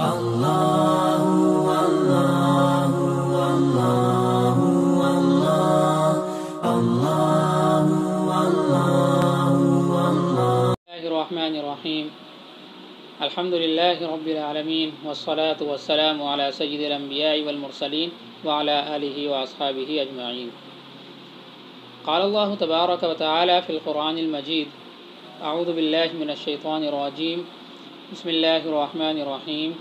الرحمن الحمد لله رب العالمين والصلاة والسلام على سيد الأنبياء والمرسلين وعلى آله وأصحابه أجمعين. قال الله تبارك وتعالى في القرآن المجيد: أعوذ بالله من الشيطان الرجيم. بسم الله الرحمن الرحيم.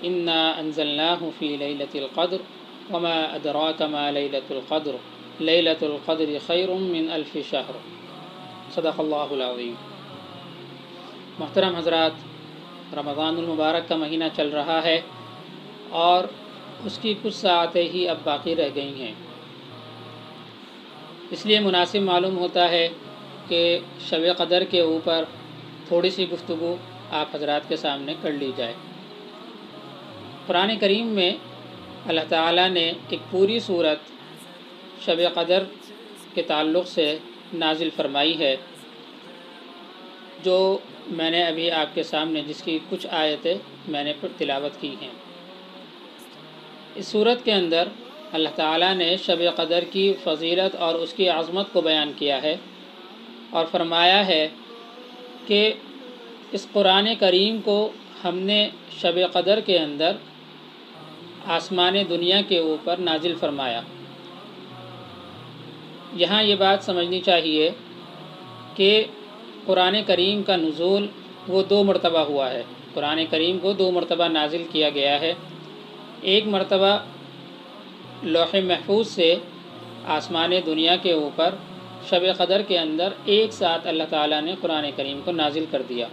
إنا أنزلناه في ليلة القدر وما أدراك ما ليلة القدر ليلة القدر خير من ألف شهر. صدق اللہ العظیم. محترم حضرات، رمضان المبارک کا مہینہ چل رہا ہے اور اس کی کچھ ساعتیں ہی اب باقی رہ گئی ہیں. اس لیے مناسب معلوم ہوتا ہے کہ شب قدر کے اوپر تھوڑی سی گفتگو آپ حضرات کے سامنے کر لی جائے. قرآن کریم میں اللہ تعالیٰ نے ایک پوری صورت شب قدر کے تعلق سے نازل فرمائی ہے، جو میں نے ابھی آپ کے سامنے جس کی کچھ آیتیں میں نے تلاوت کی ہیں. اس صورت کے اندر اللہ تعالیٰ نے شب قدر کی فضیلت اور اس کی عظمت کو بیان کیا ہے اور فرمایا ہے کہ اس قرآن کریم کو ہم نے شب قدر کے اندر آسمان دنیا کے اوپر نازل فرمایا. یہاں یہ بات سمجھنی چاہیے کہ قرآن کریم کا نزول وہ 2 مرتبہ ہوا ہے. قرآن کریم کو 2 مرتبہ نازل کیا گیا ہے. ایک مرتبہ لوح محفوظ سے آسمان دنیا کے اوپر شب قدر کے اندر ایک ساتھ اللہ تعالیٰ نے قرآن کریم کو نازل کر دیا.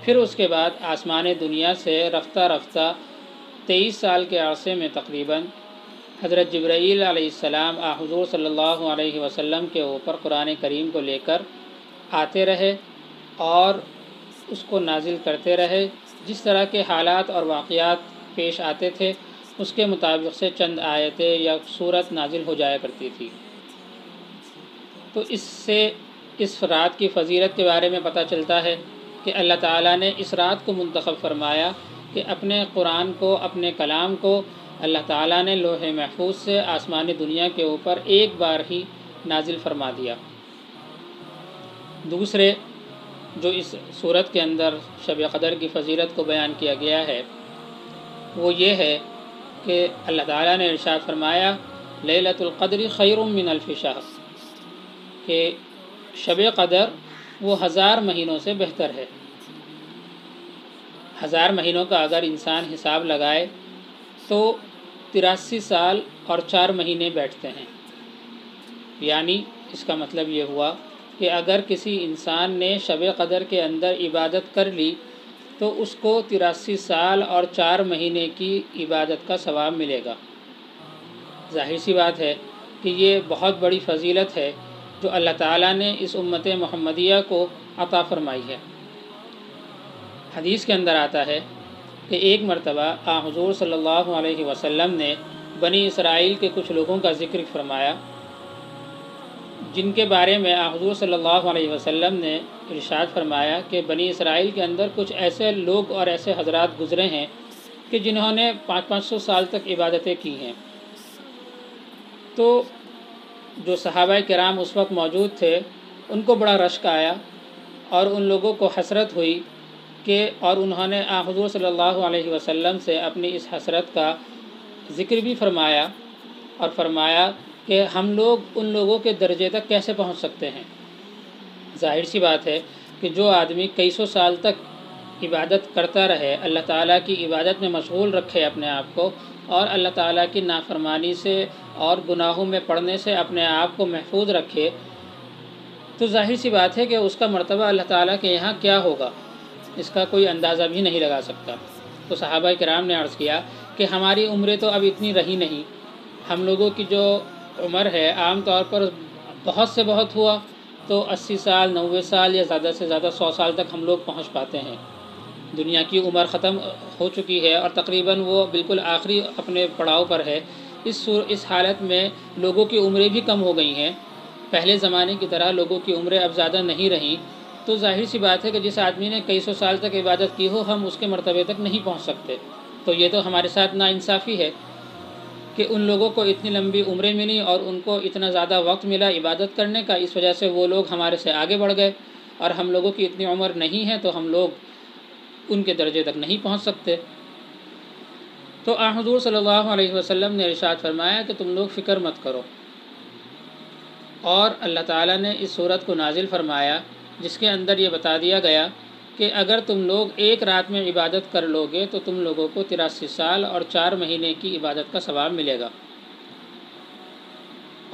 پھر اس کے بعد آسمان دنیا سے رفتہ رفتہ 23 سال کے عرصے میں تقریباً حضرت جبرائیل علیہ السلام حضور صلی اللہ علیہ وسلم کے اوپر قرآن کریم کو لے کر آتے رہے اور اس کو نازل کرتے رہے. جس طرح کے حالات اور واقعات پیش آتے تھے اس کے مطابق سے چند آیتیں یا سورت نازل ہو جایا کرتی تھی. تو اس سے اس رات کی فضیلت کے بارے میں پتہ چلتا ہے کہ اللہ تعالیٰ نے اس رات کو منتخب فرمایا کہ اپنے قرآن کو، اپنے کلام کو اللہ تعالیٰ نے لوح محفوظ سے آسمان دنیا کے اوپر ایک بار ہی نازل فرما دیا. دوسرے جو اس صورت کے اندر شب قدر کی فضیلت کو بیان کیا گیا ہے وہ یہ ہے کہ اللہ تعالیٰ نے ارشاد فرمایا لیلۃ القدر خیر من الف شہر، کہ شب قدر وہ 1000 مہینوں سے بہتر ہے. 1000 مہینوں کا اگر انسان حساب لگائے تو 83 سال اور 4 مہینے بیٹھتے ہیں. یعنی اس کا مطلب یہ ہوا کہ اگر کسی انسان نے شب قدر کے اندر عبادت کر لی تو اس کو 83 سال اور 4 مہینے کی عبادت کا ثواب ملے گا. ظاہر سی بات ہے کہ یہ بہت بڑی فضیلت ہے جو اللہ تعالیٰ نے اس امت محمدیہ کو عطا فرمائی ہے. حدیث کے اندر آتا ہے کہ ایک مرتبہ حضور صلی اللہ علیہ وسلم نے بنی اسرائیل کے کچھ لوگوں کا ذکر فرمایا جن کے بارے میں حضور صلی اللہ علیہ وسلم نے ارشاد فرمایا کہ بنی اسرائیل کے اندر کچھ ایسے لوگ اور ایسے حضرات گزرے ہیں کہ جنہوں نے 500 سال تک عبادتیں کی ہیں. تو جو صحابہ کرام اس وقت موجود تھے ان کو بڑا رشک آیا اور ان لوگوں کو حسرت ہوئی کہ اور انہوں نے حضور صلی اللہ علیہ وسلم سے اپنی اس حسرت کا ذکر بھی فرمایا اور فرمایا کہ ہم لوگ ان لوگوں کے درجے تک کیسے پہنچ سکتے ہیں. ظاہر سی بات ہے کہ جو آدمی کئی سو سال تک عبادت کرتا رہے، اللہ تعالیٰ کی عبادت میں مشغول رکھے اپنے آپ کو اور اللہ تعالیٰ کی نافرمانی سے اور گناہوں میں پڑنے سے اپنے آپ کو محفوظ رکھے، تو ظاہر سی بات ہے کہ اس کا مرتبہ اللہ تعالیٰ کے یہاں کیا ہوگا اس کا کوئی اندازہ بھی نہیں لگا سکتا. تو صحابہ کرام نے عرض کیا کہ ہماری عمریں تو اب اتنی رہی نہیں. ہم لوگوں کی جو عمر ہے عام طور پر بہت سے بہت ہوا تو 80 سال 90 سال یا زیادہ سے زیادہ 100 سال تک ہم لوگ پہنچ پاتے ہیں. دنیا کی عمر ختم ہو چکی ہے اور تقریباً وہ بالکل آخری اپنے پڑاؤ پر ہے. اس حالت میں لوگوں کی عمریں بھی کم ہو گئی ہیں. پہلے زمانے کی طرح لوگوں کی عمریں اب زیادہ نہیں رہیں. تو ظاہر سی بات ہے کہ جس آدمی نے کئی سو سال تک عبادت کی ہو ہم اس کے مرتبے تک نہیں پہنچ سکتے. تو یہ تو ہمارے ساتھ ناانصافی ہے کہ ان لوگوں کو اتنی لمبی عمریں ملی اور ان کو اتنا زیادہ وقت ملا عبادت کرنے کا، اس وجہ سے وہ لوگ ہمارے سے آگے بڑھ گئے، اور ہم لوگوں کی اتنی عمر نہیں ہے تو ہم لوگ ان کے درجے تک نہیں پہنچ سکتے۔ تو حضور صلی اللہ علیہ وسلم نے ارشاد فرمایا کہ تم لوگ فکر مت کرو، اور اللہ تعالیٰ نے اس صورت کو نازل فرمایا جس کے اندر یہ بتا دیا گیا کہ اگر تم لوگ ایک رات میں عبادت کر لو گے تو تم لوگوں کو 83 سال اور 4 مہینے کی عبادت کا ثواب ملے گا،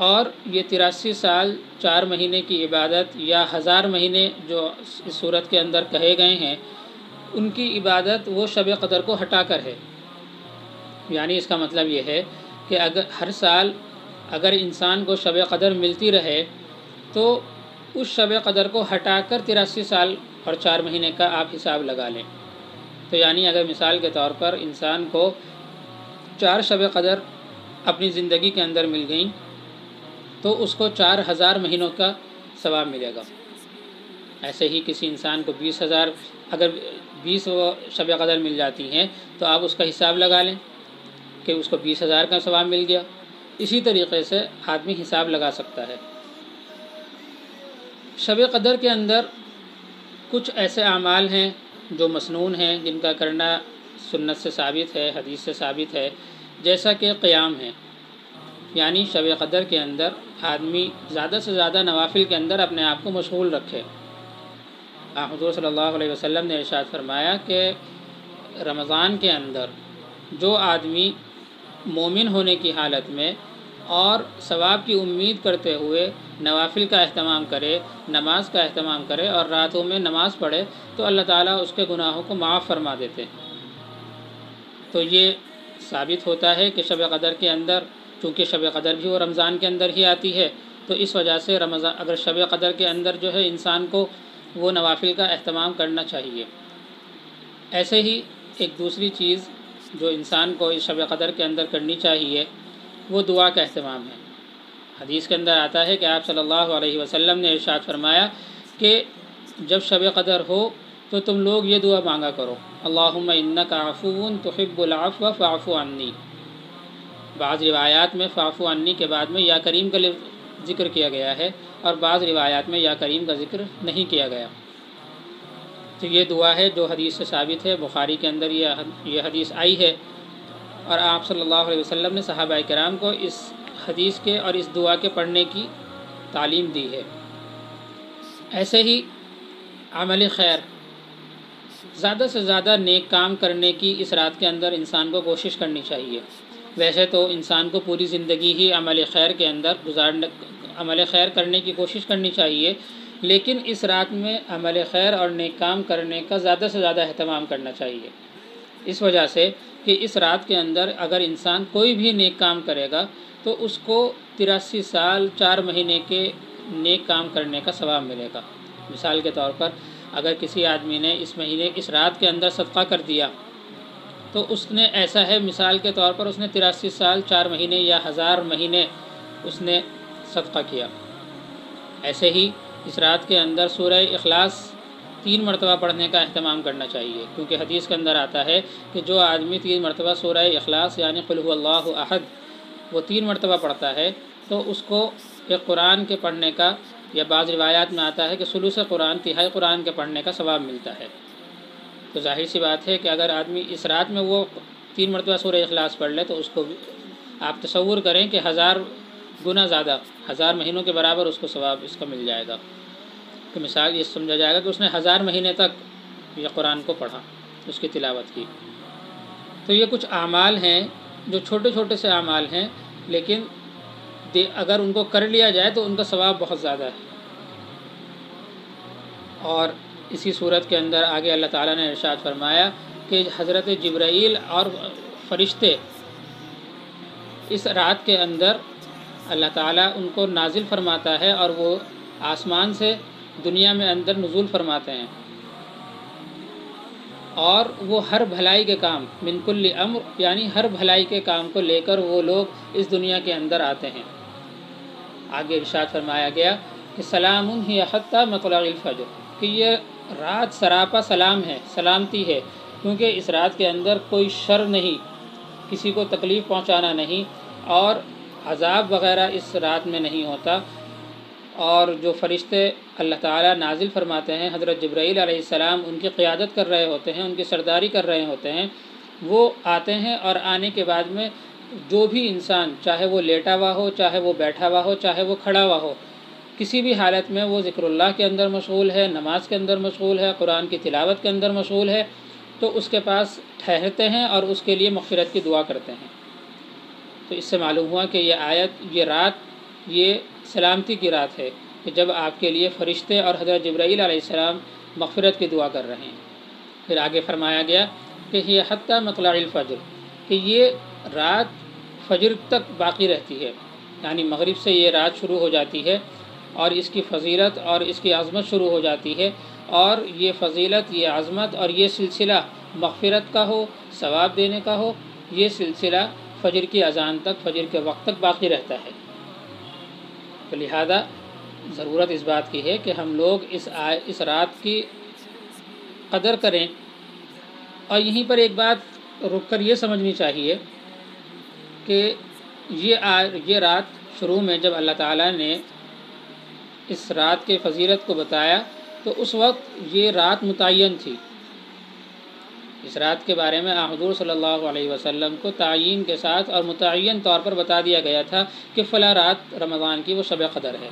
اور یہ 83 سال 4 مہینے کی عبادت یا 1000 مہینے جو اس صورت کے اندر کہے گئے ہیں ان کی عبادت وہ شب قدر کو ہٹا کر ہے۔ یعنی اس کا مطلب یہ ہے کہ اگر ہر سال اگر انسان کو شب قدر ملتی رہے تو اس شب قدر کو ہٹا کر 83 سال اور 4 مہینے کا آپ حساب لگا لیں۔ تو یعنی اگر مثال کے طور پر انسان کو 4 شب قدر اپنی زندگی کے اندر مل گئیں تو اس کو 4000 مہینوں کا ثواب ملے گا۔ ایسے ہی کسی انسان کو 20,000 اگر 20 شب قدر مل جاتی ہیں تو آپ اس کا حساب لگا لیں کہ اس کو 20,000 کا ثواب مل گیا۔ اسی طریقے سے آدمی حساب لگا سکتا ہے۔ شب قدر کے اندر کچھ ایسے اعمال ہیں جو مسنون ہیں جن کا کرنا سنت سے ثابت ہے، حدیث سے ثابت ہے، جیسا کہ قیام ہے۔ یعنی شب قدر کے اندر آدمی زیادہ سے زیادہ نوافل کے اندر اپنے آپ کو مشغول رکھے۔ حضور صلی اللہ علیہ وسلم نے ارشاد فرمایا کہ رمضان کے اندر جو آدمی مومن ہونے کی حالت میں اور ثواب کی امید کرتے ہوئے نوافل کا اہتمام کرے، نماز کا اہتمام کرے اور راتوں میں نماز پڑھے تو اللہ تعالیٰ اس کے گناہوں کو معاف فرما دیتے ہیں۔ تو یہ ثابت ہوتا ہے کہ شب قدر کے اندر، چونکہ شب قدر بھی وہ رمضان کے اندر ہی آتی ہے، تو اس وجہ سے رمضان اگر شب قدر کے اندر جو ہے انسان کو وہ نوافل کا اہتمام کرنا چاہیے۔ ایسے ہی ایک دوسری چیز جو انسان کو اس شب قدر کے اندر کرنی چاہیے وہ دعا کا اہتمام ہے۔ حدیث کے اندر آتا ہے کہ آپ صلی اللہ علیہ وسلم نے ارشاد فرمایا کہ جب شب قدر ہو تو تم لوگ یہ دعا مانگا کرو، اللہم انک عفو تحب العفو فاعف عنی۔ بعض روایات میں فاعف عنی کے بعد میں یا کریم کا ذکر کیا گیا ہے، اور بعض روایات میں یا کریم کا ذکر نہیں کیا گیا۔ تو یہ دعا ہے جو حدیث سے ثابت ہے، بخاری کے اندر یہ حدیث آئی ہے، اور آپ صلی اللہ علیہ وسلم نے صحابہ کرام کو اس حدیث کے اور اس دعا کے پڑھنے کی تعلیم دی ہے۔ ایسے ہی عمل خیر، زیادہ سے زیادہ نیک کام کرنے کی اس رات کے اندر انسان کو کوشش کرنی چاہیے۔ ویسے تو انسان کو پوری زندگی ہی عمل خیر کے اندر عمل خیر کرنے کی کوشش کرنی چاہیے، لیکن اس رات میں عمل خیر اور نیک کام کرنے کا زیادہ سے زیادہ اہتمام کرنا چاہیے، اس وجہ سے کہ اس رات کے اندر اگر انسان کوئی بھی نیک کام کرے گا تو اس کو 83 سال 4 مہینے کے نیک کام کرنے کا ثواب ملے گا۔ مثال کے طور پر اگر کسی آدمی نے اس رات کے اندر صدقہ کر دیا تو اس نے ایسا ہے، مثال کے طور پر اس نے 83 سال 4 مہینے یا 1000 مہینے اس نے صدقہ کیا۔ ایسے ہی اس رات کے اندر سورہ اخلاص 3 مرتبہ پڑھنے کا اہتمام کرنا چاہیے، کیونکہ حدیث کے اندر آتا ہے کہ جو آدمی 3 مرتبہ سورہ اخلاص یعنی قل هو اللہ احد وہ 3 مرتبہ پڑھتا ہے تو اس کو ایک قرآن کے پڑھنے کا، یا بعض روایات میں آتا ہے کہ ثلث قرآن، تہائی قرآن کے پڑھنے کا ثواب ملتا ہے۔ تو ظاہر سی بات ہے کہ اگر آدمی اس رات میں وہ 3 مرتبہ سورہ اخلاص پڑھ لے تو اس کو آپ تصور کریں کہ 1000 گنا زیادہ، 1000 مہینوں کے برابر اس کو ثواب اس کا مل جائے گا۔ کہ مثال یہ سمجھا جائے گا کہ اس نے 1000 مہینے تک یہ قرآن کو پڑھا، اس کی تلاوت کی۔ تو یہ کچھ اعمال ہیں جو چھوٹے چھوٹے سے اعمال ہیں، لیکن اگر ان کو کر لیا جائے تو ان کا ثواب بہت زیادہ ہے۔ اور اسی صورت کے اندر آگے اللہ تعالیٰ نے ارشاد فرمایا کہ حضرت جبرائیل اور فرشتے اس رات کے اندر اللہ تعالیٰ ان کو نازل فرماتا ہے اور وہ آسمان سے دنیا میں اندر نزول فرماتے ہیں، اور وہ ہر بھلائی کے کام، من کل امر یعنی ہر بھلائی کے کام کو لے کر وہ لوگ اس دنیا کے اندر آتے ہیں۔ آگے ارشاد فرمایا گیا کہ سلام ہی حتی مطلع الفجر، کہ یہ رات سراپا سلام ہے، سلامتی ہے کیونکہ اس رات کے اندر کوئی شر نہیں، کسی کو تکلیف پہنچانا نہیں، اور عذاب وغیرہ اس رات میں نہیں ہوتا۔ اور جو فرشتے اللہ تعالیٰ نازل فرماتے ہیں، حضرت جبرائیل علیہ السلام ان کی قیادت کر رہے ہوتے ہیں، ان کی سرداری کر رہے ہوتے ہیں، وہ آتے ہیں، اور آنے کے بعد میں جو بھی انسان، چاہے وہ لیٹا ہوا ہو، چاہے وہ بیٹھا ہوا ہو، چاہے وہ کھڑا ہوا ہو، کسی بھی حالت میں وہ ذکر اللہ کے اندر مشغول ہے، نماز کے اندر مشغول ہے، قرآن کی تلاوت کے اندر مشغول ہے، تو اس کے پاس ٹھہرتے ہیں اور اس کے لیے مغفرت کی دعا کرتے ہیں۔ تو اس سے معلوم ہوا کہ یہ آیت، یہ رات، یہ سلامتی کی رات ہے کہ جب آپ کے لیے فرشتے اور حضرت جبرائیل علیہ السلام مغفرت کی دعا کر رہے ہیں۔ پھر آگے فرمایا گیا کہ یہ حتی مطلع الفجر، کہ یہ رات فجر تک باقی رہتی ہے، یعنی مغرب سے یہ رات شروع ہو جاتی ہے، اور اس کی فضیلت اور اس کی عظمت شروع ہو جاتی ہے، اور یہ فضیلت، یہ عظمت اور یہ سلسلہ مغفرت کا ہو، ثواب دینے کا ہو، یہ سلسلہ فجر کی اذان تک، فجر کے وقت تک باقی رہتا ہے۔ تو لہذا ضرورت اس بات کی ہے کہ ہم لوگ اس رات کی قدر کریں۔ اور یہیں پر ایک بات رک کر یہ سمجھنی چاہیے کہ یہ رات شروع میں جب اللہ تعالیٰ نے اس رات کے فضیلت کو بتایا تو اس وقت یہ رات متعین تھی۔ اس رات کے بارے میں حضور صلی اللہ علیہ وسلم کو تعیین کے ساتھ اور متعین طور پر بتا دیا گیا تھا کہ فلاں رات رمضان کی وہ شب قدر ہے۔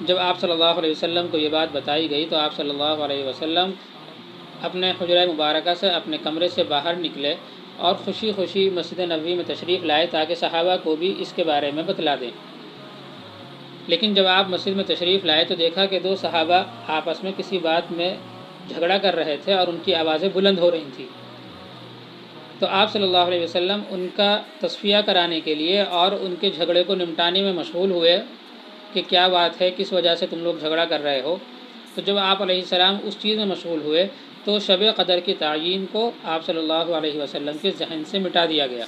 جب آپ صلی اللہ علیہ وسلم کو یہ بات بتائی گئی تو آپ صلی اللہ علیہ وسلم اپنے حجرہ مبارکہ سے، اپنے کمرے سے باہر نکلے اور خوشی خوشی مسجد نبوی میں تشریف لائے تاکہ صحابہ کو بھی اس کے بارے میں بتلا دیں۔ لیکن جب آپ مسجد میں تشریف لائے تو دیکھا کہ دو صحابہ آپس میں کسی بات میں جھگڑا کر رہے تھے اور ان کی آوازیں بلند ہو رہی تھیں۔ تو آپ صلی اللہ علیہ وسلم ان کا تصفیہ کرانے کے لیے اور ان کے جھگڑے کو نمٹانے میں مشغول ہوئے کہ کیا بات ہے، کس وجہ سے تم لوگ جھگڑا کر رہے ہو۔ تو جب آپ علیہ السلام اس چیز میں مشغول ہوئے تو شب قدر کی تعیین کو آپ صلی اللہ علیہ وسلم کے ذہن سے مٹا دیا گیا،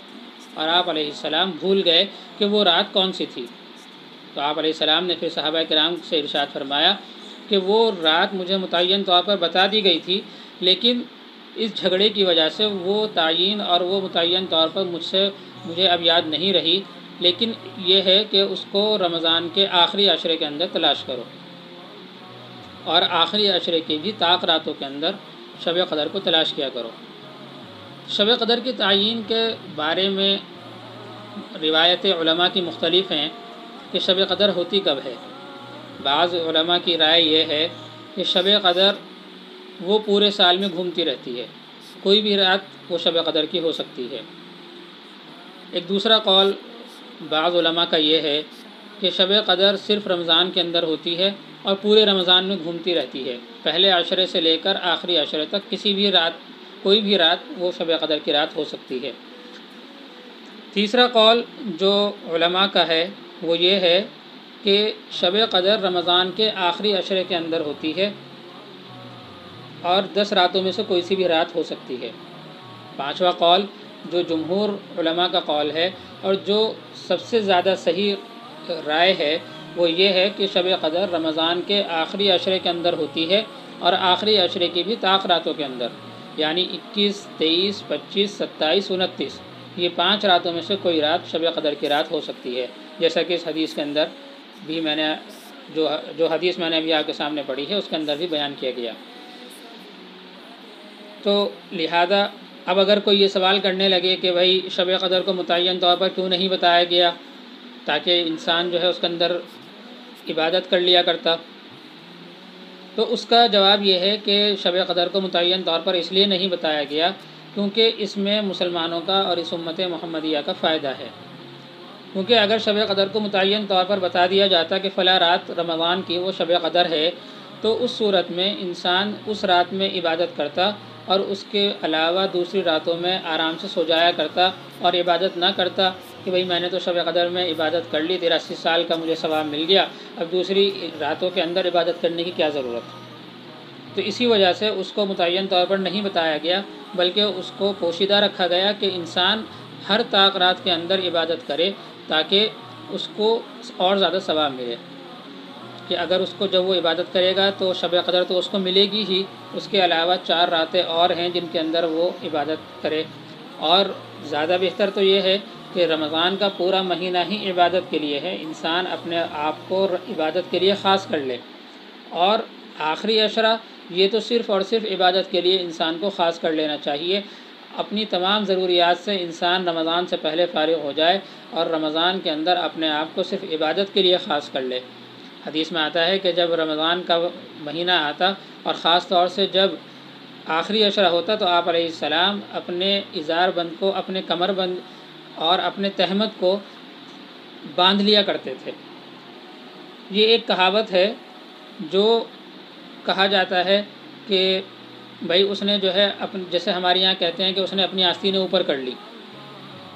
اور آپ علیہ السلام بھول گئے کہ وہ رات کون سی تھی۔ تو آپ علیہ السلام نے پھر صحابہ کرام سے ارشاد فرمایا کہ وہ رات مجھے متعین طور پر بتا دی گئی تھی، لیکن اس جھگڑے کی وجہ سے وہ تعیین اور وہ متعین طور پر مجھے اب یاد نہیں رہی، لیکن یہ ہے کہ اس کو رمضان کے آخری عشرے کے اندر تلاش کرو، اور آخری عشرے کی بھی طاق راتوں کے اندر شب قدر کو تلاش کیا کرو۔ شب قدر کی تعیین کے بارے میں روایت علماء کی مختلف ہیں کہ شب قدر ہوتی کب ہے۔ بعض علماء کی رائے یہ ہے کہ شب قدر وہ پورے سال میں گھومتی رہتی ہے، کوئی بھی رات وہ شب قدر کی ہو سکتی ہے۔ ایک دوسرا قول بعض علماء کا یہ ہے کہ شب قدر صرف رمضان کے اندر ہوتی ہے اور پورے رمضان میں گھومتی رہتی ہے، پہلے عشرے سے لے کر آخری عشرے تک کسی بھی رات، کوئی بھی رات وہ شب قدر کی رات ہو سکتی ہے۔ تیسرا قول جو علماء کا ہے وہ یہ ہے کہ شب قدر رمضان کے آخری عشرے کے اندر ہوتی ہے اور 10 راتوں میں سے کوئی سی بھی رات ہو سکتی ہے۔ پانچواں قول جو جمہور علماء کا قول ہے اور جو سب سے زیادہ صحیح رائے ہے وہ یہ ہے کہ شب قدر رمضان کے آخری عشرے کے اندر ہوتی ہے اور آخری عشرے کی بھی طاق راتوں کے اندر، یعنی 21، 23، 25، 27، 29، یہ 5 راتوں میں سے کوئی رات شب قدر کی رات ہو سکتی ہے، جیسا کہ اس حدیث کے اندر بھی میں نے جو حدیث میں نے ابھی آپ کے سامنے پڑھی ہے اس کے اندر بھی بیان کیا گیا۔ تو لہذا اب اگر کوئی یہ سوال کرنے لگے کہ بھائی شب قدر کو متعین طور پر کیوں نہیں بتایا گیا تاکہ انسان جو ہے اس کے اندر عبادت کر لیا کرتا، تو اس کا جواب یہ ہے کہ شب قدر کو متعین طور پر اس لیے نہیں بتایا گیا کیونکہ اس میں مسلمانوں کا اور اس امت محمدیہ کا فائدہ ہے۔ کیونکہ اگر شب قدر کو متعین طور پر بتا دیا جاتا کہ فلاں رات رمضان کی وہ شب قدر ہے تو اس صورت میں انسان اس رات میں عبادت کرتا اور اس کے علاوہ دوسری راتوں میں آرام سے سو جایا کرتا اور عبادت نہ کرتا کہ بھئی میں نے تو شب قدر میں عبادت کر لی، 83 سال کا مجھے ثواب مل گیا، اب دوسری راتوں کے اندر عبادت کرنے کی کیا ضرورت۔ تو اسی وجہ سے اس کو متعین طور پر نہیں بتایا گیا بلکہ اس کو پوشیدہ رکھا گیا کہ انسان ہر طاق رات کے اندر عبادت کرے تاکہ اس کو اور زیادہ ثواب ملے۔ کہ اگر اس کو جب وہ عبادت کرے گا تو شب قدر تو اس کو ملے گی ہی، اس کے علاوہ 4 راتیں اور ہیں جن کے اندر وہ عبادت کرے۔ اور زیادہ بہتر تو یہ ہے کہ رمضان کا پورا مہینہ ہی عبادت کے لیے ہے، انسان اپنے آپ کو عبادت کے لیے خاص کر لے، اور آخری عشرہ یہ تو صرف اور صرف عبادت کے لیے انسان کو خاص کر لینا چاہیے۔ اپنی تمام ضروریات سے انسان رمضان سے پہلے فارغ ہو جائے اور رمضان کے اندر اپنے آپ کو صرف عبادت کے لیے خاص کر لے۔ حدیث میں آتا ہے کہ جب رمضان کا مہینہ آتا اور خاص طور سے جب آخری عشرہ ہوتا تو آپ علیہ السلام اپنے ازار بند کو، اپنے کمر بند اور اپنے تہمت کو باندھ لیا کرتے تھے۔ یہ ایک کہاوت ہے جو کہا جاتا ہے کہ بھائی اس نے جو ہے جیسے ہمارے یہاں کہتے ہیں کہ اس نے اپنی آستینیں اوپر کر لی،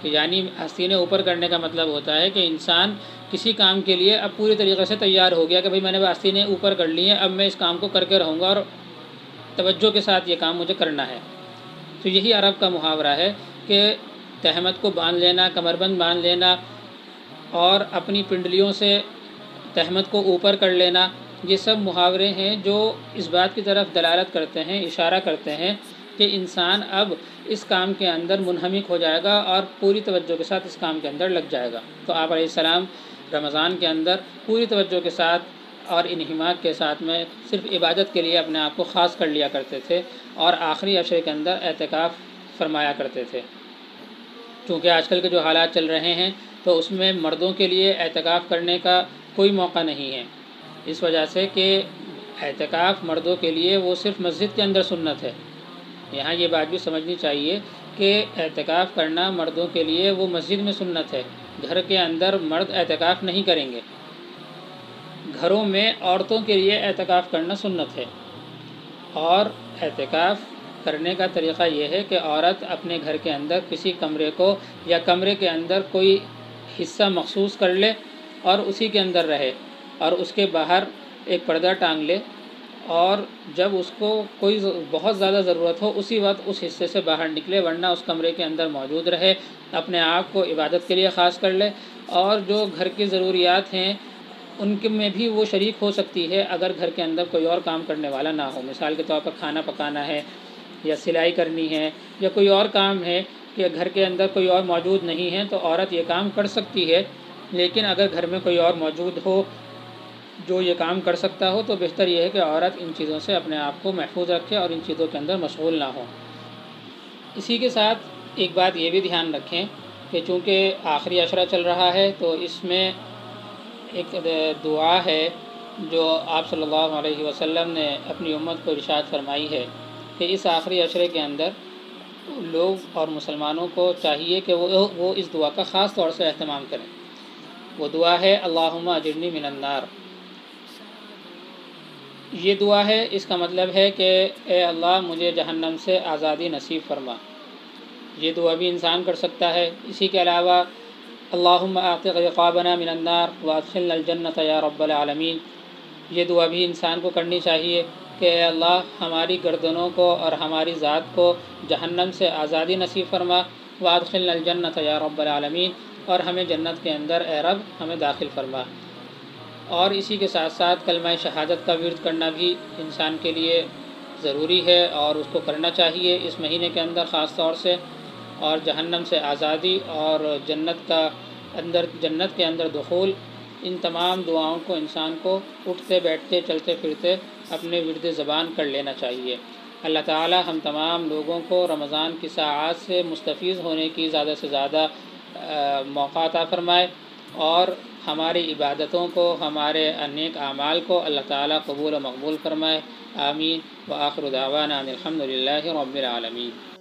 کہ یعنی آستینیں اوپر کرنے کا مطلب ہوتا ہے کہ انسان کسی کام کے لیے اب پوری طریقے سے تیار ہو گیا کہ بھائی میں نے آستینیں اوپر کر لی ہیں، اب میں اس کام کو کر کے رہوں گا اور توجہ کے ساتھ یہ کام مجھے کرنا ہے۔ تو یہی عرب کا محاورہ ہے کہ تہمت کو باندھ لینا، کمر بند باندھ لینا اور اپنی پنڈلیوں سے تہمت کو اوپر کر لینا، یہ سب محاورے ہیں جو اس بات کی طرف دلالت کرتے ہیں، اشارہ کرتے ہیں کہ انسان اب اس کام کے اندر منہمک ہو جائے گا اور پوری توجہ کے ساتھ اس کام کے اندر لگ جائے گا۔ تو آپ علیہ السلام رمضان کے اندر پوری توجہ کے ساتھ اور انہماک کے ساتھ میں صرف عبادت کے لیے اپنے آپ کو خاص کر لیا کرتے تھے، اور آخری عشرے کے اندر اعتکاف فرمایا کرتے تھے۔ چونکہ آج کل کے جو حالات چل رہے ہیں تو اس میں مردوں کے لیے اعتکاف کرنے کا کوئی موقع نہیں ہے، اس وجہ سے کہ اعتکاف مردوں کے لیے وہ صرف مسجد کے اندر سنت ہے۔ یہاں یہ بات بھی سمجھنی چاہیے کہ اعتکاف کرنا مردوں کے لیے وہ مسجد میں سنت ہے، گھر کے اندر مرد اعتکاف نہیں کریں گے۔ گھروں میں عورتوں کے لیے اعتکاف کرنا سنت ہے، اور اعتکاف کرنے کا طریقہ یہ ہے کہ عورت اپنے گھر کے اندر کسی کمرے کو یا کمرے کے اندر کوئی حصہ مخصوص کر لے اور اسی کے اندر رہے، اور اس کے باہر ایک پردہ ٹانگ لے، اور جب اس کو کوئی بہت زیادہ ضرورت ہو اسی وقت اس حصے سے باہر نکلے، ورنہ اس کمرے کے اندر موجود رہے، اپنے آپ کو عبادت کے لیے خاص کر لے، اور جو گھر کی ضروریات ہیں ان کے میں بھی وہ شریک ہو سکتی ہے اگر گھر کے اندر کوئی اور کام کرنے والا نہ ہو۔ مثال کے طور پر کھانا پکانا ہے یا سلائی کرنی ہے یا کوئی اور کام ہے کہ گھر کے اندر کوئی اور موجود نہیں ہے تو عورت یہ کام کر سکتی ہے، لیکن اگر گھر میں کوئی اور موجود ہو جو یہ کام کر سکتا ہو تو بہتر یہ ہے کہ عورت ان چیزوں سے اپنے آپ کو محفوظ رکھے اور ان چیزوں کے اندر مشغول نہ ہو۔ اسی کے ساتھ ایک بات یہ بھی دھیان رکھیں کہ چونکہ آخری عشرہ چل رہا ہے تو اس میں ایک دعا ہے جو آپ صلی اللہ علیہ وسلم نے اپنی امت کو ارشاد فرمائی ہے کہ اس آخری عشرے کے اندر لوگ اور مسلمانوں کو چاہیے کہ وہ اس دعا کا خاص طور سے اہتمام کریں۔ وہ دعا ہے اللہم اجرنی من النار۔ یہ دعا ہے، اس کا مطلب ہے کہ اے اللہ مجھے جہنم سے آزادی نصیب فرما۔ یہ دعا بھی انسان کر سکتا ہے۔ اسی کے علاوہ اللہم اعتق رقابنا من النار وادخلنا الجنۃ یا رب العالمین، یہ دعا بھی انسان کو کرنی چاہیے کہ اے اللہ ہماری گردنوں کو اور ہماری ذات کو جہنم سے آزادی نصیب فرما، وادخلنا الجنۃ یا رب العالمین، اور ہمیں جنت کے اندر اے رب ہمیں داخل فرما۔ اور اسی کے ساتھ ساتھ کلمہ شہادت کا ورد کرنا بھی انسان کے لیے ضروری ہے اور اس کو کرنا چاہیے اس مہینے کے اندر خاص طور سے، اور جہنم سے آزادی اور جنت کے اندر دخول، ان تمام دعاؤں کو انسان کو اٹھتے بیٹھتے چلتے پھرتے اپنے ورد زبان کر لینا چاہیے۔ اللہ تعالی ہم تمام لوگوں کو رمضان کی ساعات سے مستفیض ہونے کی زیادہ سے زیادہ موقع عطا فرمائے، اور ہماری عبادتوں کو، ہمارے نیک اعمال کو اللہ تعالی قبول و مقبول فرمائے۔ آمین۔ وآخر دعوانا ان الحمد للہ رب العالمین۔